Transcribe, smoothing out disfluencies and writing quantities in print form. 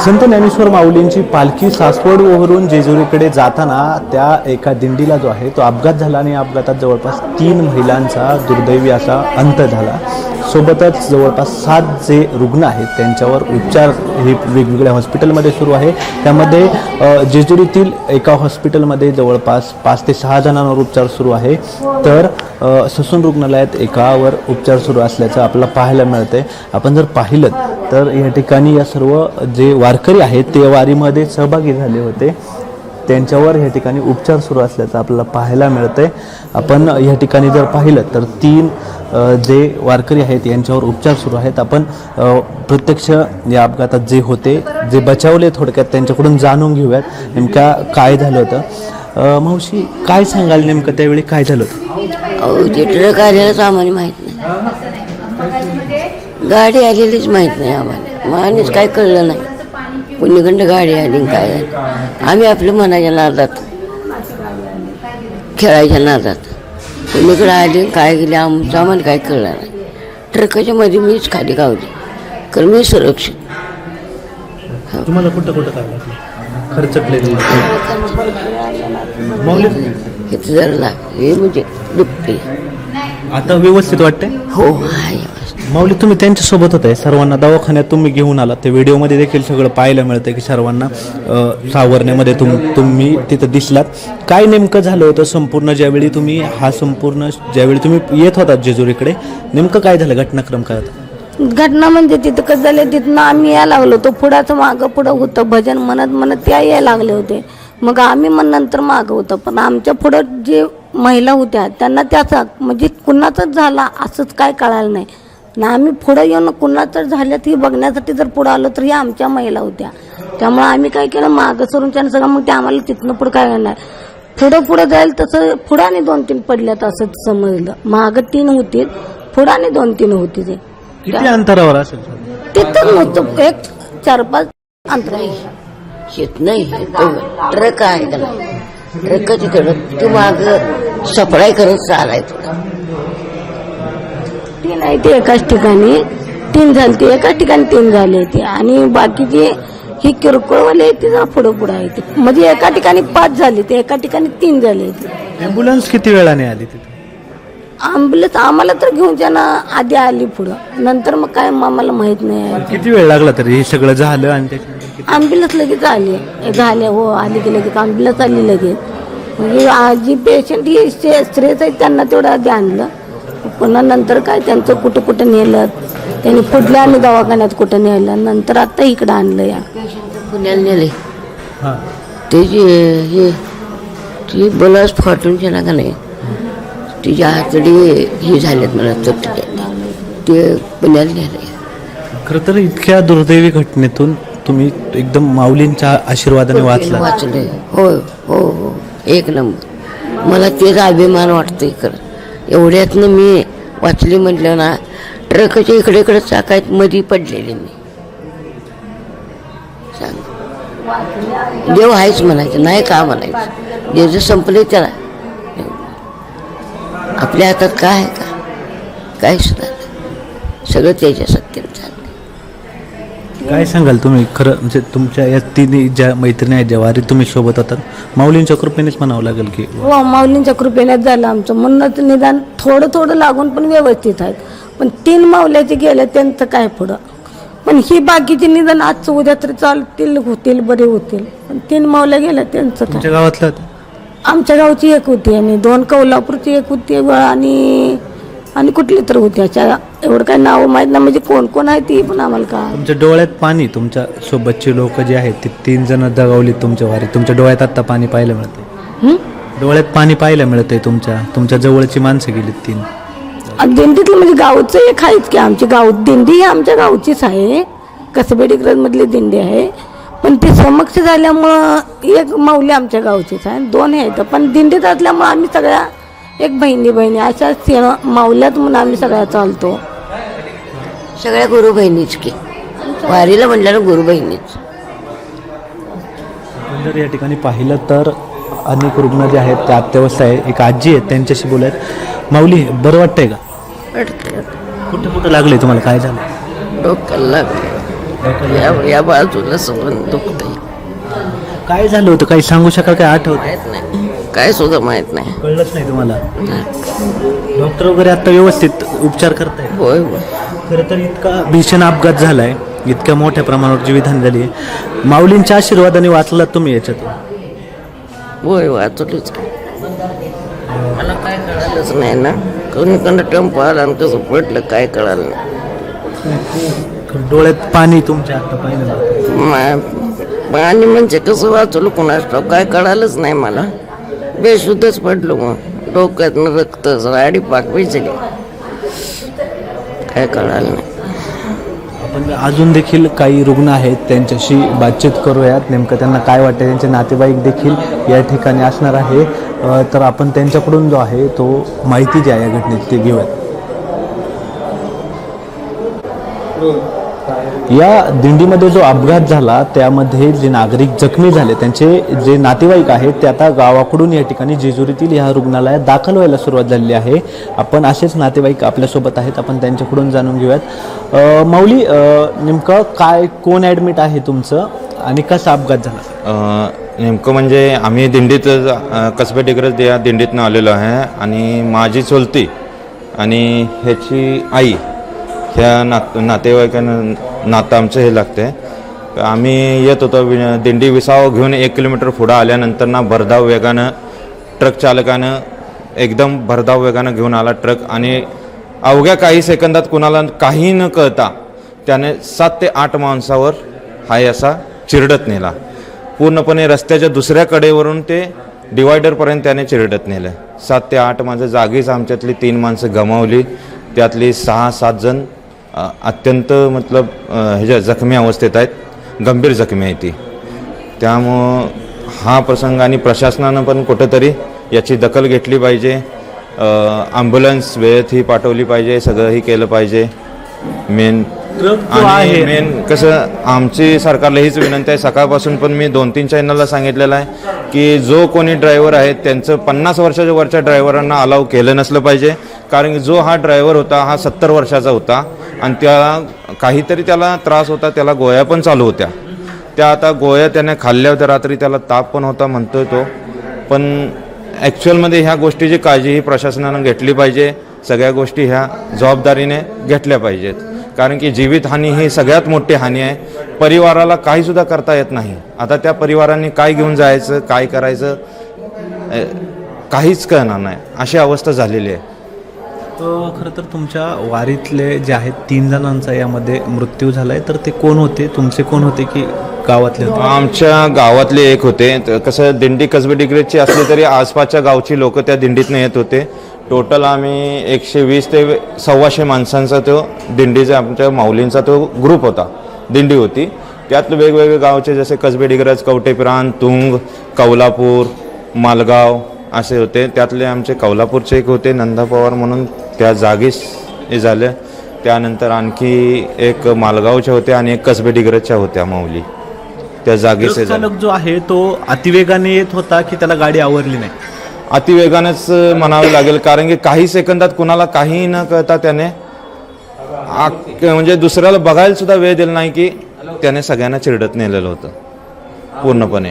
संत ज्ञानेश्वर माऊलींची पालखी सासवडवरून जेजुरीकडे जाताना त्या एका दिंडीला जो आहे तो अपघात झाला आणि अपघातात जवळपास 3 महिलांचा दुर्दैवी असा अंत झाला. सोबतच जवळपास 7 जे रुग्ण आहेत त्यांच्यावर उपचार हे वेगवेगळ्या हॉस्पिटलमध्ये सुरू आहे. त्यामध्ये जेजुरीतील एका हॉस्पिटलमध्ये जवळपास 5 ते 6 जणांवर उपचार सुरू आहे, तर ससून रुग्णालयात एकावर उपचार सुरू असल्याचं आपल्याला पाहायला मिळतंय. आपण जर पाहिलं तर या ठिकाणी या सर्व जे वारकरी आहेत ते वारीमध्ये सहभागी झाले होते, त्यांच्यावर या ठिकाणी उपचार सुरू असल्याचं आपल्याला पाहायला मिळतंय. आपण या ठिकाणी जर पाहिलं तर 3 जे वारकरी आहेत यांच्यावर उपचार सुरू आहेत. आपण प्रत्यक्ष या अपघातात जे होते, जे बचावले, थोडक्यात त्यांच्याकडून जाणून घेऊयात नेमका काय झालं होतं. मावशी, काय सांगाल नेमकं त्यावेळी काय झालं होतं? ते ट्रक आलेलाच आम्हाला माहीत नाही, गाडी आलेलीच माहीत नाही आम्हाला. माणूस काय कळलं नाही, कुणीकडं गाडी आली काय झाली. आम्ही आपल्या मनाच्या नादात, खेळायच्या नादात कुणीकडे आले काय गेले आमचं आम्हाला काय कळलं नाही. ट्रकाच्या मध्ये मीच खाली गावली, कारण मी सुरक्षित. तुम्हाला कुठं कुठं काय खर्चकलेली इथं जर हे म्हणजे दुखते. आता व्यवस्थित वाटते? हो आहे. माऊली, तुम्ही त्यांच्यासोबत होते, सर्वांना दवाखान्यात तुम्ही घेऊन आला, ते व्हिडिओमध्ये देखील सगळं पाहायला मिळतं की सर्वांना सावरण्यामध्ये तुम्ही तिथं दिसलात. काय नेमकं झालं होतं संपूर्ण ज्यावेळी तुम्ही ज्यावेळी तुम्ही येत होतात जेजुरीकडे, नेमकं काय झालं, घटनाक्रम काय होता? घटना म्हणजे तिथं कसं झालं, तिथनं आम्ही यायला लागलो होतो, पुढाचं मागं पुढं होतं, भजन म्हणत त्या यायला लागले होते. मग आम्ही नंतर मागं होतं, पण आमच्या पुढं जे महिला होत्या त्यांना त्याचा म्हणजे कुणाचंच झाला असंच काय कळालं नाही ना. आम्ही पुढं येऊन कुणाचं झालं ती बघण्यासाठी जर पुढं आलो तर ह्या आमच्या महिला होत्या. त्यामुळे आम्ही काय केलं, मागं सरून त्यांना सगळं, मग ते आम्हाला तिथनं पुढं काय नाही, पुढं जाईल तसं पुढं आणि 2-3 पडल्यात असं समजलं. मागं 3 होती, पुढं आणि 2-3 होती. ते किती अंतरावर असेल? तिथं नव्हतं, एक 4-5 अंतर आहे. शेत नाही, ट्रक आहे का नाही, ट्रक तिकडं तू माग सफळाई करत चालाय. तुला 3 आहे, ते एकाच ठिकाणी 3 झाली, ते एकाच ठिकाणी 3 झाले ते, आणि बाकीचे ही किरकोळवाले ते पुढं आहे ते, म्हणजे एका ठिकाणी 5 झाले ते, एका ठिकाणी 3 झाले ते. ॲम्ब्युलन्स किती वेळाने आली तिथे? ॲम्ब्युलन्स आम्हाला तर घेऊन त्यांना आधी आली पुढं, नंतर मग काय आम्हाला माहित नाही. किती वेळ लागला तरी हे सगळं झालं? आणि ॲम्ब्युलन्स लगेच झाले हो, आली की लगेच ॲम्ब्युलन्स आली लगेच. म्हणजे जी पेशंट ही स्ट्रेस आहेत त्यांना तेवढं आधी आणलं, पुन्हा नंतर काय त्यांचं कुठं नेलं, त्यांनी पुढल्या आणि दवाखान्यात कुठं नेलं, नंतर आता इकडं आणलं. या पुण्याला नेले त्याची ती बलास फाटून गेला का नाही, तिच्या हातडी हे झालेत मला, ते पुण्याला नेले. खरं तर इतक्या दुर्दैवी घटनेतून तुम्ही एकदम माऊलींच्या आशीर्वादाने वाचले. हो हो हो, एक नंबर. मला तेच अभिमान वाटतोय. खरं एवढ्यातनं मी वाचली म्हटलं ना. ट्रकच्या इकडे चाकायत मध्ये पडलेले मी. सांग, देव आहेच म्हणायचं, नाही का म्हणायचं. जे संपले त्याला, आपल्या हातात काय आहे का? काय सुद्धा सगळं त्याच्या सत्तेत झालं. काय सांगाल तुम्ही? खरं म्हणजे तुमच्या या 3 ज्या मैत्रिणी आहेत, ज्या वारीत तुम्ही सोबत होतात, माऊलींच्या कृपेनेच म्हणावं लागेल की? हो, माऊलींच्या कृपेनेच झालं आमचं. म्हणूनच निदान थोडं लागून पण व्यवस्थित आहेत. पण 3 माऊल्याचे गेले त्यांचं काय पुढं, पण ही बाकीची निदान आजचं उद्या तरी चालतील, होतील, बरे होतील. पण 3 माऊल्या गेल्या त्यांचं काय. तुमच्या गावातलं? आमच्या गावची एक होती, आणि 2 कोल्हापूरची एक होती, आणि कुठली तर होती. अशा एवढं काय नाव माहीत नाही, म्हणजे कोण आहे ती पण आम्हाला का. तुमच्या डोळ्यात पाणी, तुमच्या सोबतचे लोक जे आहेत ते 3 जण दगावली तुमच्या वारीत, तुमच्या डोळ्यात आता पाणी पाहायला मिळतंय? डोळ्यात पाणी पाहायला मिळतंय तुमच्या जवळची माणसं गेली 3. दिंडीतलं म्हणजे गावचं एक आहेच की, आमची दिंडी ही आमच्या गावचीच आहे, कसबेडीग्रज मधली दिंडी आहे. पण ती समक्ष झाल्यामुळं एक माऊली आमच्या गावचीच आहे, 2 आहेत. पण दिंडीत असल्यामुळं आम्ही सगळ्या एक बहिणी अशा माऊल्यात म्हणून आम्ही सगळ्या चालतो. सगळ्या गुरु बहिणीच की, वारीला म्हटल्यानं गुरु बहिणीच. जर या ठिकाणी पाहिलं तर अनेक रुग्ण जे आहेत ते अत्यवस्था आहे. एक आजी आहेत, त्यांच्याशी बोलायत. माऊली, बरं वाटतंय का? वाटतं. कुठं लागलंय तुम्हाला? काय झालं? डोक्याला लागलं. या बाजूला सगळं दुखतंय. काय झालं होतं, काही सांगू शकाल, काय आठवत माहीत नाही, काय सुद्धा माहीत नाही. कळलंच नाही तुम्हाला? डॉक्टर वगैरे आता व्यवस्थित उपचार करताय? होय होय. खरं तर इतका भीषण अपघात झालाय, इतक्या मोठ्या प्रमाणावर जीवितहानी झाली आहे. माऊलींच्या आशीर्वादाने वाचलात तुम्ही याच्यातून? होय वाचलंच की. मला काय कळालंच नाही ना, कोणीकडं टेम्पो आला आणि कसं पडलं काय कळालं नाही. डोळ्यात पाणी तुमच्या आता पाहिलं? आणि म्हणजे कसं वाचलो कुणाच ठाऊक, काय कळालंच नाही मला. बेशुद्धच पडलो, मग डोक्यातनं रक्त राडी पाक विजली, काय कळालं नाही. आपण अजून देखील काही रुग्ण आहेत, त्यांच्याशी बातचीत करूयात. नेमकं त्यांना काय वाटतं, त्यांचे नातेवाईक देखील या ठिकाणी असणार आहे. तर आपण त्यांच्याकडून जो आहे तो माहिती जी आहे या घटनेत ते घेऊयात. या दिंडीमध्ये जो अपघात झाला त्यामध्ये जे नागरिक जखमी झाले, त्यांचे जे नातेवाईक आहेत ते आता गावाकडून या ठिकाणी जेजुरीतील ह्या रुग्णालयात दाखल व्हायला सुरुवात झालेली आहे. आपण असेच नातेवाईक आपल्यासोबत आहेत, आपण त्यांच्याकडून जाणून घेऊयात. माऊली, नेमकं काय, कोण ॲडमिट आहे तुमचं आणि कसा अपघात झाला? नेमकं म्हणजे आम्ही दिंडीत कसबे डिग्रज या दिंडीतनं आलेलो आहे आणि माझी चुलती आणि ह्याची आई ह्या नातेवाईकांना नातं आमचं हे लागते. आम्ही येत होतो दिंडी विसाव घेऊन 1 किलोमीटर पुढं आल्यानंतर ना भरधाव वेगानं ट्रक चालकानं एकदम भरधाव वेगानं घेऊन आला ट्रक आणि अवघ्या काही सेकंदात कुणाला काही न कळता त्याने 7 ते 8 माणसावर हाय असा चिरडत नेला. पूर्णपणे रस्त्याच्या दुसऱ्या कडेवरून ते डिवायडरपर्यंत त्याने चिरडत नेलं. 7 ते 8 माणसं जागीच आमच्यातली 3 माणसं गमावली. त्यातली 6-7 जण अत्यंत मतलब ह्याच्या जखमी अवस्थेत आहेत, गंभीर जखमी आहे ती. त्यामुळं हा प्रसंग आणि प्रशासनानं पण कुठंतरी याची दखल घेतली पाहिजे. ॲम्ब्युलन्स वेळेत ही पाठवली पाहिजे, सगळं ही केलं पाहिजे. आणि मेन कसं आमची सरकारला हीच विनंती आहे. सकाळपासून पण मी 2-3 चॅनलला सांगितलेलं आहे की जो कोणी ड्रायव्हर आहे त्यांचं 50 वर्षाच्या वरच्या ड्रायव्हरांना अलाव केलं नसलं पाहिजे. कारण की जो हा ड्रायव्हर होता हा 70 वर्षाचा होता आणि त्याला काहीतरी त्याला त्रास होता, त्याला गोळ्या पण चालू होत्या. त्या आता गोळ्या त्याने खाल्ल्या होत्या, रात्री त्याला ताप पण होता म्हणतोय तो. पण ॲक्च्युअलमध्ये ह्या गोष्टीची काळजी ही प्रशासनानं घेतली पाहिजे. सगळ्या गोष्टी ह्या जबाबदारीने घेतल्या पाहिजेत. कारण की जीवितहानी ही सगळ्यात मोठी हानी आहे. परिवाराला काहीसुद्धा करता येत नाही. आता त्या परिवारांनी काय घेऊन जायचं, काय करायचं काहीच कळणार नाही, अशी अवस्था झालेली आहे. खरं तर तुमच्या वारीतले जे आहेत 3 जणांचा यामध्ये मृत्यू झाला आहे, तर ते कोण होते, तुमचे कोण होते की गावातले होते? आमच्या गावातले एक होते. कसं दिंडी कसबे डिग्रजची असली तरी आसपासच्या गावची लोक त्या दिंडीतनं येत होते. टोटल आम्ही 120 ते 125 माणसांचा तो दिंडीचा आमच्या माऊलींचा तो ग्रुप होता, दिंडी होती. त्यात वेगवेगळे गावचे जसे कसबे डिग्रज, कवटेप्राण, तुंग, कौलापूर, मालगाव असे होते. त्यातले आमचे कौलापूरचे एक होते नंदा पवार म्हणून, त्या जागीच हे झालं. त्यानंतर आणखी एक मालगावचे होते आणि एक कसबे डिग्रजच्या होत्या माऊली, त्या जागीच हे झालं. चालक जो आहे तो अतिवेगाने येत होता की त्याला गाडी आवरली नाही? अतिवेगानेच म्हणावे लागेल. कारण की काही सेकंदात कुणाला काही न कळता त्याने म्हणजे दुसऱ्याला बघायला सुद्धा वेळ दिला नाही की त्याने सगळ्यांना चिरडत नेलेलं होतं पूर्णपणे.